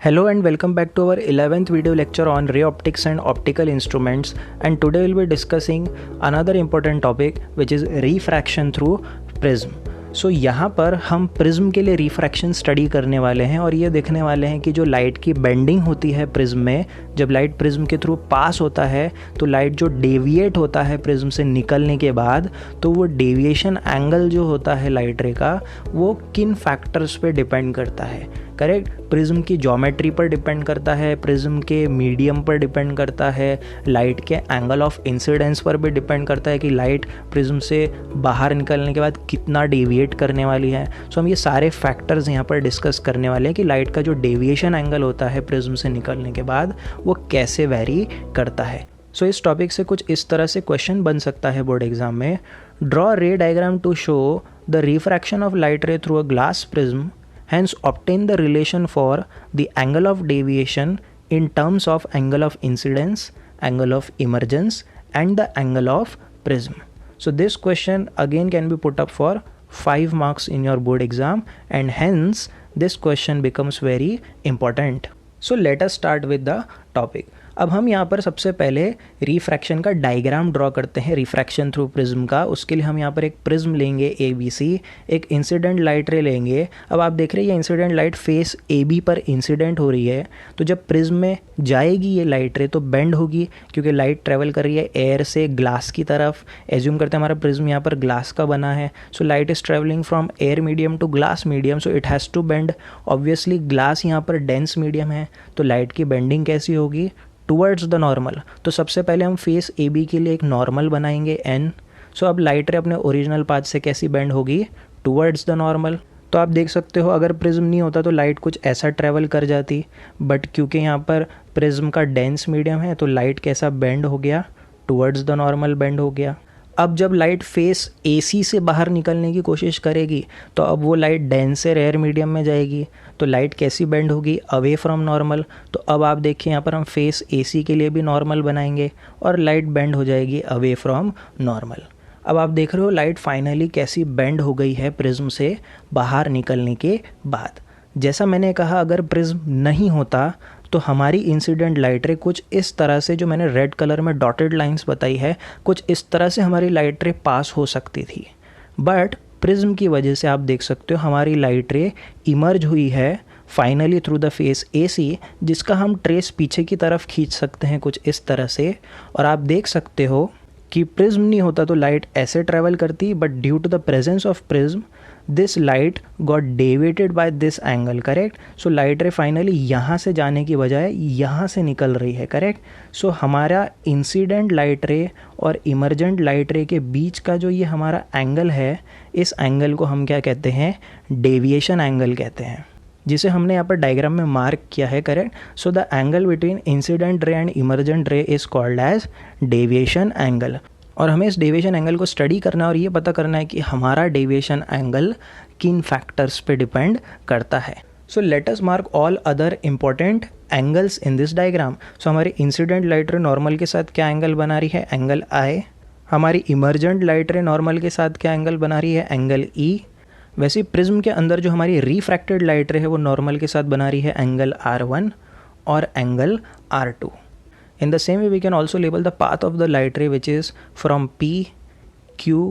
Hello and welcome back to our 11th video lecture on ray optics and optical instruments, and today we'll be discussing another important topic which is refraction through prism. सो यहाँ पर हम prism के लिए refraction study करने वाले हैं और ये देखने वाले हैं कि जो लाइट की बेंडिंग होती है प्रिज्म में, जब लाइट प्रिज्म के थ्रू पास होता है तो लाइट जो डेविएट होता है प्रिज्म से निकलने के बाद, तो वो डेविएशन एंगल जो होता है लाइट रे का वो किन फैक्टर्स पे डिपेंड करता है. करेक्ट. प्रिज्म की ज्योमेट्री पर डिपेंड करता है, प्रिज्म के मीडियम पर डिपेंड करता है, लाइट के एंगल ऑफ इंसिडेंस पर भी डिपेंड करता है कि लाइट प्रिज्म से बाहर निकलने के बाद कितना डेविएट करने वाली है. सो हम ये सारे फैक्टर्स यहाँ पर डिस्कस करने वाले हैं कि लाइट का जो डेविएशन एंगल होता है प्रिज्म से निकलने के बाद वो कैसे वेरी करता है. सो इस टॉपिक से कुछ इस तरह से क्वेश्चन बन सकता है बोर्ड एग्जाम में. Draw ray diagram to show the refraction of light ray through a glass prism, hence obtain the relation for the angle of deviation in terms of angle of incidence, angle of emergence and the angle of prism. So this question again can be put up for 5 marks in your board exam, and hence this question becomes very important. So let us start with the topic. अब हम यहाँ पर सबसे पहले refraction का diagram draw करते हैं refraction through prism का. उसके लिए हम यहाँ पर एक प्रिज्म लेंगे ABC, एक इंसिडेंट लाइट रे लेंगे. अब आप देख रहे हैं ये इंसिडेंट लाइट फेस AB पर इंसिडेंट हो रही है, तो जब प्रिज्म में जाएगी ये लाइट रे तो बेंड होगी क्योंकि लाइट ट्रेवल कर रही है एयर से ग्लास की तरफ. एज्यूम करते हैं हमारा प्रिज्म यहाँ पर ग्लास का बना है, so light is travelling from air medium to glass medium, so it has to bend. Obviously glass यहाँ पर डेंस मीडियम है तो लाइट की बेंडिंग कैसी होगी, टूवर्ड्स द नॉर्मल. तो सबसे पहले हम फेस AB के लिए एक नॉर्मल बनाएंगे N. सो अब लाइट रे अपने ओरिजिनल पाथ से कैसी बेंड होगी, टूवर्ड्स द नॉर्मल. तो आप देख सकते हो अगर प्रिज्म नहीं होता तो लाइट कुछ ऐसा ट्रैवल कर जाती, बट क्योंकि यहाँ पर प्रिज्म का डेंस मीडियम है तो लाइट कैसा बेंड हो गया, टूवर्ड्स द नॉर्मल बेंड हो गया. अब जब लाइट फेस AC से बाहर निकलने की कोशिश करेगी तो अब वो लाइट डेंसर एयर मीडियम में जाएगी तो लाइट कैसी बेंड होगी, अवे फ्रॉम नॉर्मल. तो अब आप देखिए यहाँ पर हम फेस AC के लिए भी नॉर्मल बनाएंगे और लाइट बेंड हो जाएगी अवे फ्रॉम नॉर्मल. अब आप देख रहे हो लाइट फाइनली कैसी बेंड हो गई है प्रिज्म से बाहर निकलने के बाद. जैसा मैंने कहा अगर प्रिज्म नहीं होता तो हमारी इंसिडेंट लाइट रे कुछ इस तरह से, जो मैंने रेड कलर में डॉटेड लाइंस बताई है, कुछ इस तरह से हमारी लाइट रे पास हो सकती थी. बट प्रिज्म की वजह से आप देख सकते हो हमारी लाइट रे इमर्ज हुई है finally through the face AC, जिसका हम ट्रेस पीछे की तरफ खींच सकते हैं कुछ इस तरह से. और आप देख सकते हो कि प्रिज्म नहीं होता तो लाइट ऐसे ट्रैवल करती, but due to the presence of prism this light got deviated by this angle. Correct. So light ray finally यहाँ से जाने की बजाय यहाँ से निकल रही है. करेक्ट. सो हमारा इंसिडेंट लाइट रे और इमर्जेंट लाइट रे के बीच का जो ये हमारा एंगल है, इस एंगल को हम क्या कहते हैं, डेविएशन एंगल कहते हैं, जिसे हमने यहाँ पर डायग्राम में मार्क किया है. Correct. So the angle between incident ray and emergent ray is called as deviation angle. और हमें इस डेविएशन एंगल को स्टडी करना है और ये पता करना है कि हमारा डेविएशन एंगल किन फैक्टर्स पे डिपेंड करता है. So let us mark all other important angles in this diagram. So हमारी इंसिडेंट लाइट रे नॉर्मल के साथ क्या एंगल बना रही है, एंगल I. हमारी इमर्जेंट लाइट रे नॉर्मल के साथ क्या एंगल बना रही है, एंगल E. वैसे प्रिज्म के अंदर जो हमारी रिफ्रैक्टेड लाइट रे है वो नॉर्मल के साथ बना रही है एंगल R1 और angle R2. In the same way we can also label the path of the light ray which is from P, Q,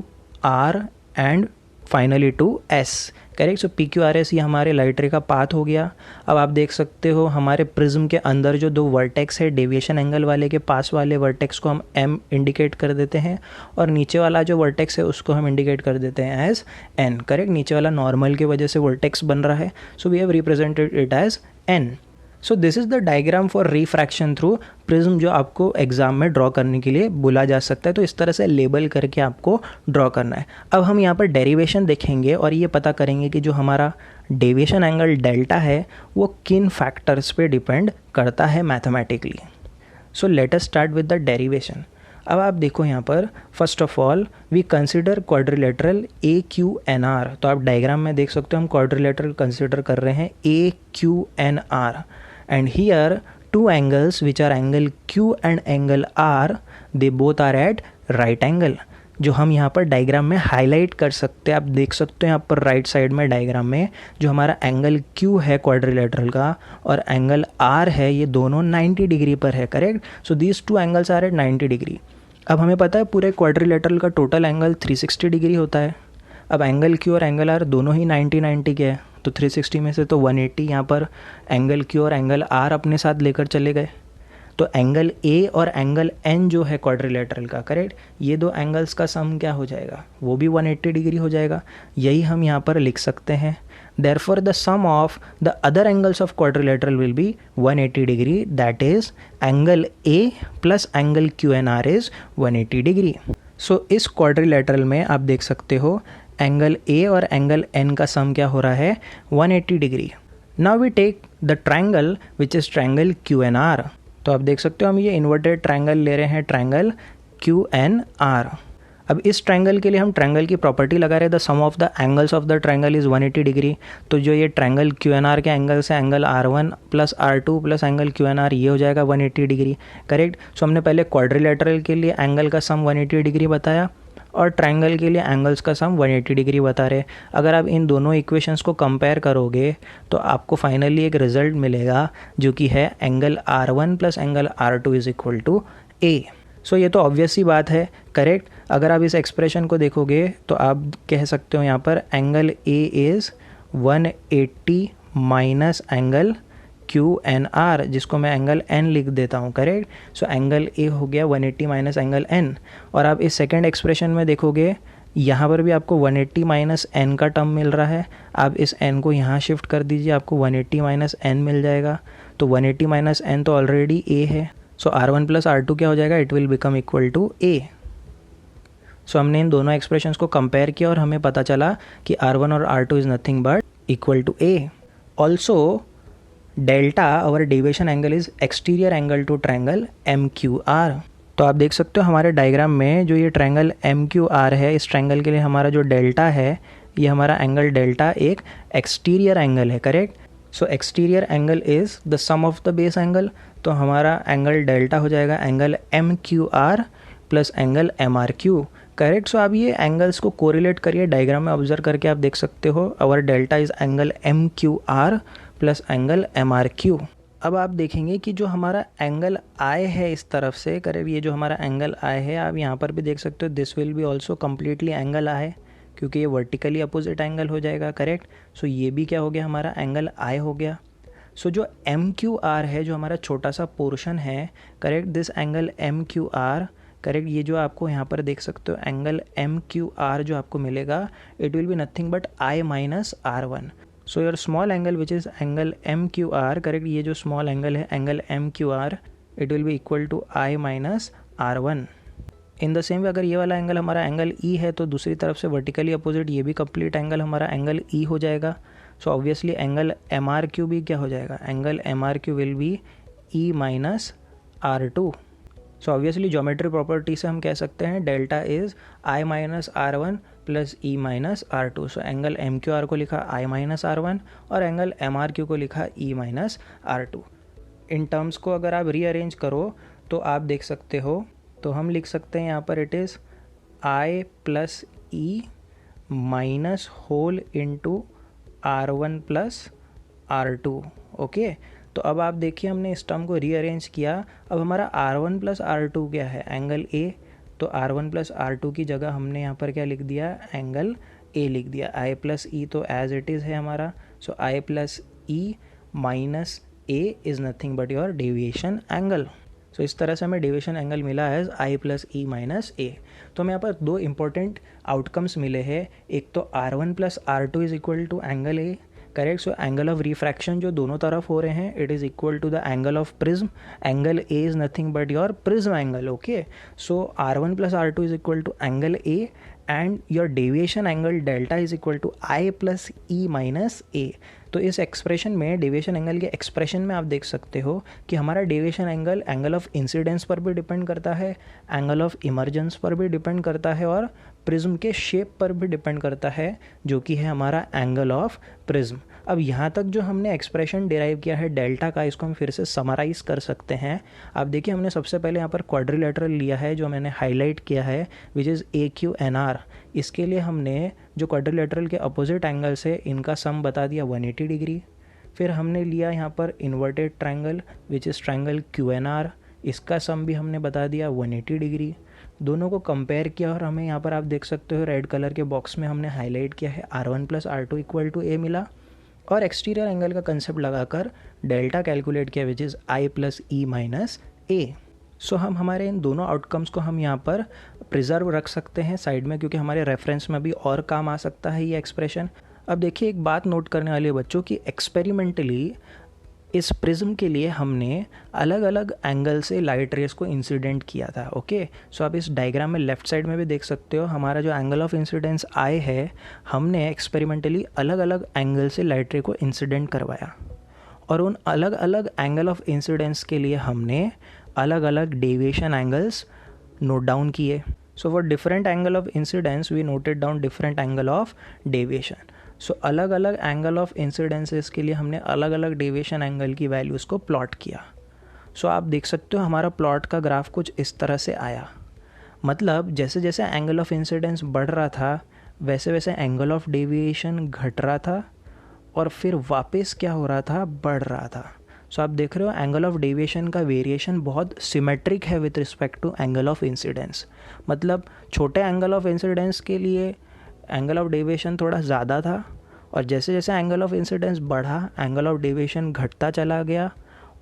R and finally to S. Correct. So PQRS ये हमारे light रे का path हो गया. अब आप देख सकते हो हमारे प्रिज्म के अंदर जो दो वर्टेक्स है डेविएशन एंगल वाले के पास वाले वर्टेक्स को हम M इंडिकेट कर देते हैं और नीचे वाला जो वर्टेक्स है उसको हम इंडिकेट कर देते हैं एज N. करेक्ट. नीचे वाला नॉर्मल की वजह से वर्टेक्स बन रहा है, so we have represented it as N. So this is the diagram for refraction through prism जो आपको एग्जाम में ड्रॉ करने के लिए बोला जा सकता है. तो इस तरह से लेबल करके आपको ड्रॉ करना है. अब हम यहाँ पर डेरिवेशन देखेंगे और ये पता करेंगे कि जो हमारा डेविएशन एंगल डेल्टा है वो किन फैक्टर्स पे डिपेंड करता है mathematically. So let us start with the derivation. अब आप देखो यहाँ पर first of all we consider quadrilateral AQNR. तो आप डायग्राम में देख सकते हो हम क्वाड्रिलेटरल कंसिडर कर रहे हैं AQNR. And here two angles which are angle Q and angle R, they both are at right angle. जो हम यहाँ पर डायग्राम में हाईलाइट कर सकते हैं। आप देख सकते हैं यहाँ पर राइट साइड में डायग्राम में जो हमारा एंगल Q है क्वाड्रिलेटरल का और एंगल R है, ये दोनों 90 डिग्री पर है, correct. So these two angles are at 90 degree. अब हमें पता है पूरे क्वाड्रिलेटरल का टोटल एंगल 360 डिग्री होता है। अब एंगल Q और एंगल R दोनों ही 90 के हैं, तो 360 में से तो 180 यहाँ पर एंगल Q और एंगल R अपने साथ लेकर चले गए। तो एंगल A और एंगल N जो है क्वाड्रिलेटरल का, करेक्ट, ये दो एंगल्स का सम क्या हो जाएगा, वो भी 180 डिग्री हो जाएगा। यही हम यहाँ पर लिख सकते हैं। Therefore the sum of the other angles of quadrilateral will be 180 degree, that is angle A plus angle QNR is 180 degree. So इस क्वाड्रिलेटरल में आप देख सकते हो एंगल A और एंगल N का सम क्या हो रहा है, 180 degree. Now we take the triangle which is triangle QNR। तो आप देख सकते हो हम ये इन्वर्टेड ट्रायंगल ले रहे हैं, ट्रायंगल QNR। अब इस ट्रायंगल के लिए हम ट्रायंगल की प्रॉपर्टी लगा रहे हैं, the sum of the angles of the triangle is 180 degree. तो जो ये ट्रायंगल QNR के एंगल से angle R1 plus R2 plus angle QNR ये हो जाएगा 180 डिग्री, करेक्ट। सो हमने पहले क्वाड्रिलेटरल के लिए एंगल का सम 180 डिग्री बताया और ट्रायंगल के लिए एंगल्स का सम 180 डिग्री बता रहे। अगर आप इन दोनों इक्वेशंस को कंपेयर करोगे तो आपको फाइनली एक रिजल्ट मिलेगा जो कि है angle R1 plus angle R2 is equal to A। So ये तो ऑब्वियस सी बात है, करेक्ट। अगर आप इस एक्सप्रेशन को देखोगे तो आप कह सकते हो यहाँ पर angle A is 180 minus angle QNR, जिसको मैं एंगल N लिख देता हूँ, करेक्ट। सो एंगल A हो गया 180 माइनस एंगल N। और आप इस सेकेंड एक्सप्रेशन में देखोगे यहाँ पर भी आपको 180 माइनस N का टर्म मिल रहा है। आप इस N को यहाँ शिफ्ट कर दीजिए, आपको 180 माइनस N मिल जाएगा। तो 180 माइनस N तो ऑलरेडी A है। सो R1 प्लस R2 क्या हो जाएगा, it will become equal to A। So हमने इन दोनों एक्सप्रेशंस को कंपेयर किया और हमें पता चला कि R1 और R2 is nothing but equal to A। Also delta और deviation angle is exterior angle to triangle MQR। तो आप देख सकते हो हमारे डायग्राम में जो ये ट्रायंगल MQR है, इस ट्रायंगल के लिए हमारा जो डेल्टा है, ये हमारा एंगल डेल्टा एक एक्सटीरियर एंगल है, correct. So exterior angle is the sum of the base angle. तो हमारा एंगल डेल्टा हो जाएगा angle MQR plus angle MRQ, correct. So आप ये एंगल्स को कोरिलेट करिए, डायग्राम में ऑब्जर्व करके आप देख सकते हो our delta is angle MQR plus angle MRQ। अब आप देखेंगे कि जो हमारा एंगल I है इस तरफ से, करीब ये जो हमारा एंगल I है, आप यहाँ पर भी देख सकते हो this will be also completely angle I, क्योंकि ये वर्टिकली अपोजिट एंगल हो जाएगा, करेक्ट। सो ये भी क्या हो गया, हमारा एंगल I हो गया। सो जो MQR है, जो हमारा छोटा सा पोर्शन है, correct, this angle MQR, correct, ये जो आपको यहाँ पर देख सकते हो एंगल MQR जो आपको मिलेगा, it will be nothing but I minus R1। So your small angle which is angle MQR, correct, ये जो स्मॉल एंगल है angle MQR, it will be equal to I minus R1। In the same way अगर ये वाला angle हमारा angle E है तो दूसरी तरफ से वर्टिकली अपोजिट ये भी कंप्लीट एंगल हमारा एंगल E हो जाएगा। सो ऑब्वियसली एंगल MRQ भी क्या हो जाएगा, angle MRQ will be E minus R2। So obviously geometry property से हम कह सकते हैं delta is I minus R1 plus E minus R2। So angle MQR को लिखा I माइनस R1 और एंगल MRQ को लिखा E minus R2। In terms को अगर आप रीअरेंज करो तो आप देख सकते हो, तो हम लिख सकते हैं यहाँ पर it is I plus E minus whole into R1 plus R2, okay. तो अब आप देखिए हमने इस टर्म को रीअरेंज किया। अब हमारा R1 प्लस R2 क्या है, एंगल A। तो R1 प्लस R2 की जगह हमने यहाँ पर क्या लिख दिया, एंगल A लिख दिया। I प्लस E तो एज इट इज़ है हमारा। So I plus E minus A is nothing but your deviation angle. So इस तरह से हमें डेविएशन एंगल मिला है I plus E minus A। तो हमें यहाँ पर दो इंपॉर्टेंट आउटकम्स मिले हैं। एक तो R1 plus R2 is equal to angle A, correct. So angle of refraction जो दोनों तरफ हो रहे हैं, it is equal to the angle of prism. Angle A is nothing but your prism angle, okay. So R1 plus R2 is equal to angle A and your deviation angle delta is equal to I plus E minus A। तो इस expression में, deviation angle के expression में आप देख सकते हो कि हमारा deviation angle angle of incidence पर भी डिपेंड करता है, एंगल ऑफ इमर्जेंस पर भी डिपेंड करता है और प्रिज्म के शेप पर भी डिपेंड करता है, जो कि है हमारा एंगल ऑफ प्रिज्म। अब यहाँ तक जो हमने एक्सप्रेशन डिराइव किया है डेल्टा का, इसको हम फिर से समराइज़ कर सकते हैं। अब देखिए हमने सबसे पहले यहाँ पर क्वाड्रिलेटरल लिया है जो मैंने हाईलाइट किया है, विच इज़ AQNR। इसके लिए हमने जो क्वाड्रिलेटरल के अपोजिट एंगल से इनका सम बता दिया 180 डिग्री। फिर हमने लिया यहाँ पर inverted triangle which is triangle QNR, इसका सम भी हमने बता दिया 180 डिग्री। दोनों को कंपेयर किया और हमें यहाँ पर आप देख सकते हो रेड कलर के बॉक्स में हमने हाईलाइट किया है R1 + R2 = A मिला, और एक्सटीरियर एंगल का कंसेप्ट लगाकर डेल्टा कैलकुलेट किया which is I + E - A। सो हम हमारे इन दोनों आउटकम्स को हम यहाँ पर प्रिजर्व रख सकते हैं साइड में, क्योंकि हमारे रेफरेंस में भी और काम आ सकता है ये एक्सप्रेशन। अब देखिए एक बात नोट करने वाली है बच्चों कि एक्सपेरिमेंटली इस प्रिज्म के लिए हमने अलग अलग एंगल से लाइट रेस को इंसिडेंट किया था। ओके, सो आप इस डायग्राम में लेफ्ट साइड में भी देख सकते हो, हमारा जो एंगल ऑफ इंसिडेंस I है, हमने एक्सपेरिमेंटली अलग अलग एंगल से लाइट रे को इंसिडेंट करवाया, और उन अलग अलग एंगल ऑफ इंसिडेंस के लिए हमने अलग अलग डेविएशन एंगल्स नोट डाउन किए। So for different angle of incidence we noted down different angle of deviation. So अलग अलग एंगल ऑफ इंसिडेंसेस के लिए हमने अलग अलग डेविएशन एंगल की वैल्यूज़ को प्लॉट किया। सो आप देख सकते हो हमारा प्लॉट का ग्राफ कुछ इस तरह से आया। मतलब जैसे जैसे एंगल ऑफ इंसिडेंस बढ़ रहा था वैसे वैसे एंगल ऑफ डेविएशन घट रहा था, और फिर वापस क्या हो रहा था, बढ़ रहा था। सो आप देख रहे हो एंगल ऑफ डेविएशन का वेरिएशन बहुत सिमेट्रिक है with respect to angle of incidence. मतलब छोटे एंगल ऑफ इंसिडेंस के लिए एंगल ऑफ डेविएशन थोड़ा ज़्यादा था, और जैसे जैसे एंगल ऑफ इंसिडेंस बढ़ा एंगल ऑफ डेविएशन घटता चला गया,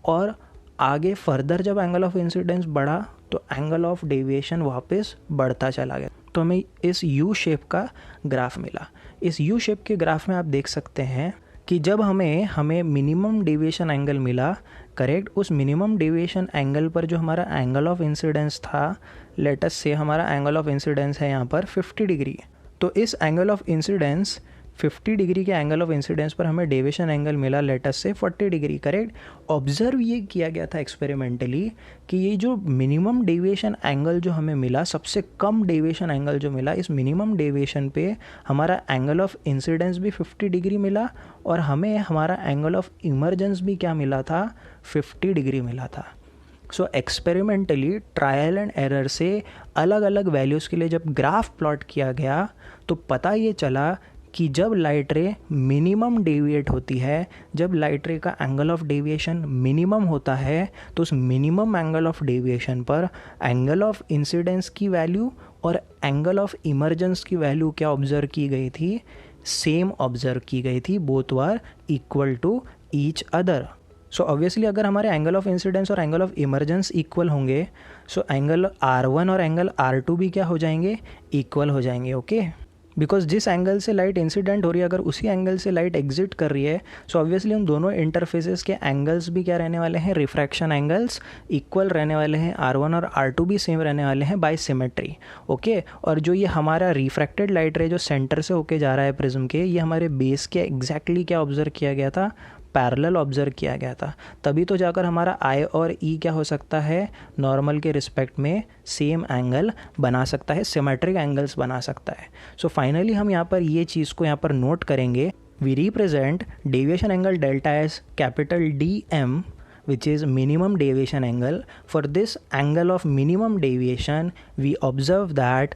और आगे फर्दर जब एंगल ऑफ इंसिडेंस बढ़ा तो एंगल ऑफ डेविएशन वापस बढ़ता चला गया। तो हमें इस यू शेप का ग्राफ मिला। इस यू शेप के ग्राफ में आप देख सकते हैं कि जब हमें मिनिमम डेविएशन एंगल मिला, करेक्ट, उस मिनिमम डेविएशन एंगल पर जो हमारा एंगल ऑफ इंसिडेंस था, लेट अस से हमारा एंगल ऑफ इंसिडेंस है यहाँ पर 50 डिग्री। तो इस एंगल ऑफ इंसिडेंस 50 डिग्री के एंगल ऑफ इंसिडेंस पर हमें डेविएशन एंगल मिला लेट अस से 40 डिग्री, करेक्ट। ऑब्जर्व ये किया गया था एक्सपेरिमेंटली कि ये जो मिनिमम डेविएशन एंगल जो हमें मिला, सबसे कम डेविएशन एंगल जो मिला, इस मिनिमम डेविएशन पे हमारा एंगल ऑफ इंसिडेंस भी 50 डिग्री मिला, और हमें हमारा एंगल ऑफ इमर्जेंस भी क्या मिला था, 50 डिग्री मिला था। सो एक्सपेरिमेंटली ट्रायल एंड एरर से अलग अलग वैल्यूज़ के लिए जब ग्राफ प्लॉट किया गया तो पता ये चला कि जब लाइट रे मिनिमम डेविएट होती है, जब लाइट रे का एंगल ऑफ डेविएशन मिनिमम होता है, तो उस मिनिमम एंगल ऑफ डेविएशन पर एंगल ऑफ इंसिडेंस की वैल्यू और एंगल ऑफ इमर्जेंस की वैल्यू क्या ऑब्जर्व की गई थी, सेम ऑब्जर्व की गई थी, both were equal to each other. So obviously अगर हमारे एंगल ऑफ इंसिडेंस और एंगल ऑफ इमर्जेंस इक्वल होंगे, सो एंगल R1 और एंगल R2 भी क्या हो जाएंगे, इक्वल हो जाएंगे। ओके, बिकॉज जिस एंगल से लाइट इंसिडेंट हो रही है अगर उसी एंगल से लाइट एग्जिट कर रही है, सो ऑब्वियसली उन दोनों इंटरफेसेस के एंगल्स भी क्या रहने वाले हैं, रिफ्रैक्शन एंगल्स इक्वल रहने वाले हैं। R1 और R2 भी सेम रहने वाले हैं बाय सिमेट्री। ओके, और जो ये हमारा रिफ्रैक्टेड लाइट रे जो सेंटर से होके जा रहा है प्रिज्म के, ये हमारे बेस के एग्जैक्टली क्या ऑब्जर्व किया गया था, पैरेलल ऑब्जर्व किया गया था। तभी तो जाकर हमारा I और E क्या हो सकता है, नॉर्मल के रिस्पेक्ट में सेम एंगल बना सकता है, सिमेट्रिक एंगल्स बना सकता है। सो फाइनली हम यहाँ पर ये चीज़ को यहाँ पर नोट करेंगे। We represent deviation angle delta as capital DM, which is minimum deviation angle. For this angle of minimum deviation, we observe that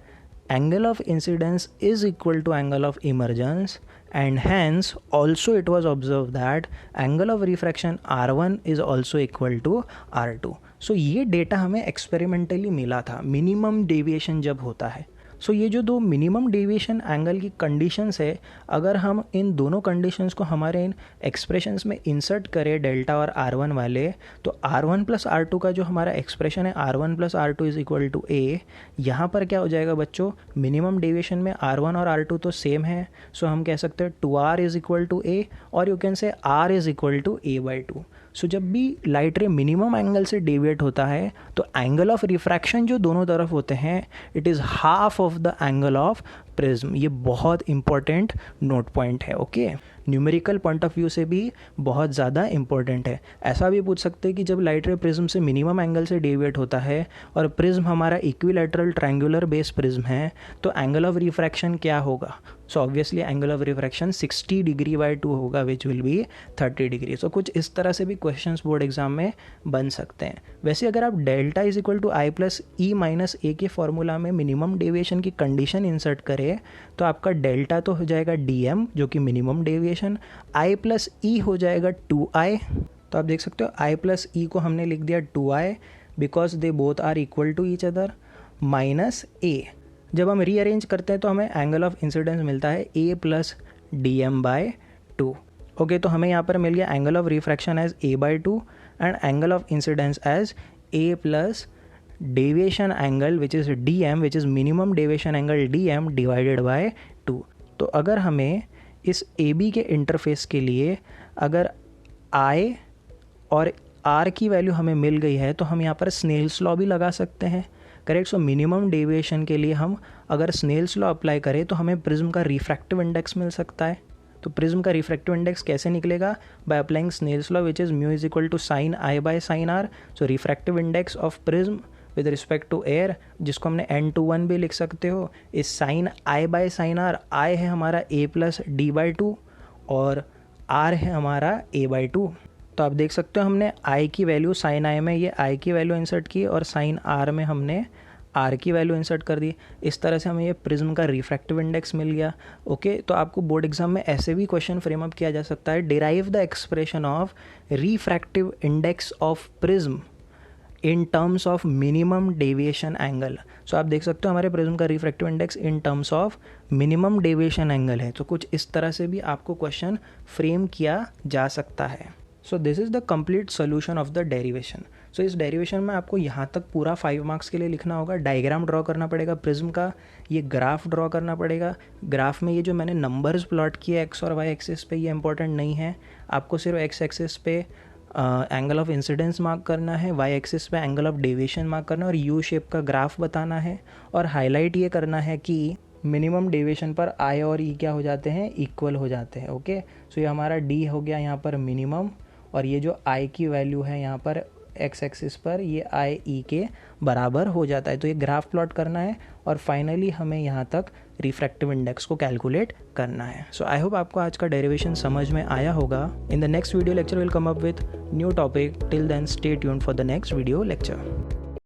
angle of incidence is equal to angle of emergence, and hence also it was observed that angle of refraction R1 is also equal to R2. So ये data हमें experimentally मिला था minimum deviation जब होता है। सो ये जो दो मिनिमम डेविएशन एंगल की कंडीशंस है, अगर हम इन दोनों कंडीशंस को हमारे इन एक्सप्रेशंस में इंसर्ट करें डेल्टा और R1 वाले, तो R1 + R2 का जो हमारा एक्सप्रेशन है R1 + R2 is equal to A, यहाँ पर क्या हो जाएगा बच्चों, मिनिमम डेविएशन में R1 और R2 तो सेम है, सो हम कह सकते हैं 2R is equal to A, और you can say R is equal to A/2। So जब भी लाइट रे मिनिमम एंगल से डेविएट होता है तो एंगल ऑफ रिफ्रैक्शन जो दोनों तरफ होते हैं, it is half of the angle of prism. ये बहुत इंपॉर्टेंट नोट पॉइंट है। Okay, numerical point of view से भी बहुत ज़्यादा इंपॉर्टेंट है। ऐसा भी पूछ सकते हैं कि जब लाइट रे प्रिज्म से मिनिमम एंगल से डेविएट होता है और प्रिज्म हमारा इक्विलैटरल ट्रायंगुलर बेस प्रिज्म है तो एंगल ऑफ रिफ्रैक्शन क्या होगा? So obviously angle of refraction 60 degree by 2 होगा विच विल बी 30 डिग्री। सो कुछ इस तरह से भी क्वेश्चंस बोर्ड एग्जाम में बन सकते हैं। वैसे अगर आप delta is equal to I plus E minus A के फॉर्मूला में मिनिमम डेविएशन की कंडीशन इंसर्ट करें तो आपका डेल्टा तो हो जाएगा डी जो कि मिनिमम डेविएशन, आई प्लस ई हो जाएगा 2i। तो आप देख सकते हो आई प्लस ई को हमने लिख दिया 2i because they both are equal to each other, minus A. जब हम रीअरेंज करते हैं तो हमें एंगल ऑफ इंसिडेंस मिलता है A plus D M by 2। Okay, तो हमें यहाँ पर मिल गया angle of refraction as A by 2 and angle of incidence as A plus deviation angle which is D M which is minimum deviation angle D M divided by 2। तो अगर हमें इस ए बी के इंटरफेस के लिए अगर आई और are की वैल्यू हमें मिल गई है तो हम यहाँ पर स्नेल्स लॉ भी लगा सकते हैं, करेक्ट। सो मिनिमम डेविएशन के लिए हम अगर स्नेल्स लॉ अप्लाई करें तो हमें प्रिज्म का रिफ्रैक्टिव इंडेक्स मिल सकता है। तो प्रिज्म का रिफ्रैक्टिव इंडेक्स कैसे निकलेगा? By applying Snell's law which is mu is equal to sine I by sine R. So refractive index of prism with respect to air, जिसको हमने n/1 भी लिख सकते हो, इस sine I by sine R. I है हमारा a plus D by 2 और r है हमारा a बाई 2। तो आप देख सकते हो हमने i की वैल्यू साइन i में ये i की वैल्यू इंसर्ट की और साइन r में हमने r की वैल्यू इंसर्ट कर दी। इस तरह से हमें ये प्रिज्म का रिफ्रैक्टिव इंडेक्स मिल गया। ओके, तो आपको बोर्ड एग्जाम में ऐसे भी क्वेश्चन फ्रेम अप किया जा सकता है, derive the expression of refractive index of prism in terms of minimum deviation angle. So आप देख सकते हो हमारे प्रिज्म का refractive index in terms of minimum deviation angle है। तो कुछ इस तरह से भी आपको क्वेश्चन फ्रेम किया जा सकता है। So this is the complete solution of the derivation. So इस डेरिवेशन में आपको यहाँ तक पूरा 5 मार्क्स के लिए लिखना होगा। डायग्राम ड्रॉ करना पड़ेगा प्रिज्म का, ये ग्राफ ड्रॉ करना पड़ेगा। ग्राफ में ये जो मैंने नंबर्स प्लॉट किए एक्स और वाई एक्सिस पे, ये इंपॉर्टेंट नहीं है। आपको सिर्फ एक्स एक्सिस पे एंगल ऑफ इंसिडेंस मार्क करना है, वाई एक्सिस पे एंगल ऑफ डेविएशन मार्क करना है और यू शेप का ग्राफ बताना है। और हाईलाइट ये करना है कि मिनिमम डेविएशन पर आई और ई क्या हो जाते हैं? इक्वल हो जाते हैं। ओके, सो ये हमारा डी हो गया यहाँ पर मिनिमम और ये जो आई की वैल्यू है यहाँ पर एक्स एक्सिस पर ये आई ई के बराबर हो जाता है। तो ये ग्राफ प्लॉट करना है और फाइनली हमें यहाँ तक रिफ्रैक्टिव इंडेक्स को कैलकुलेट करना है। सो आई होप आपको आज का डेरिवेशन समझ में आया होगा। In the next video lecture will come up with new topic. Till then stay tuned for the next video lecture.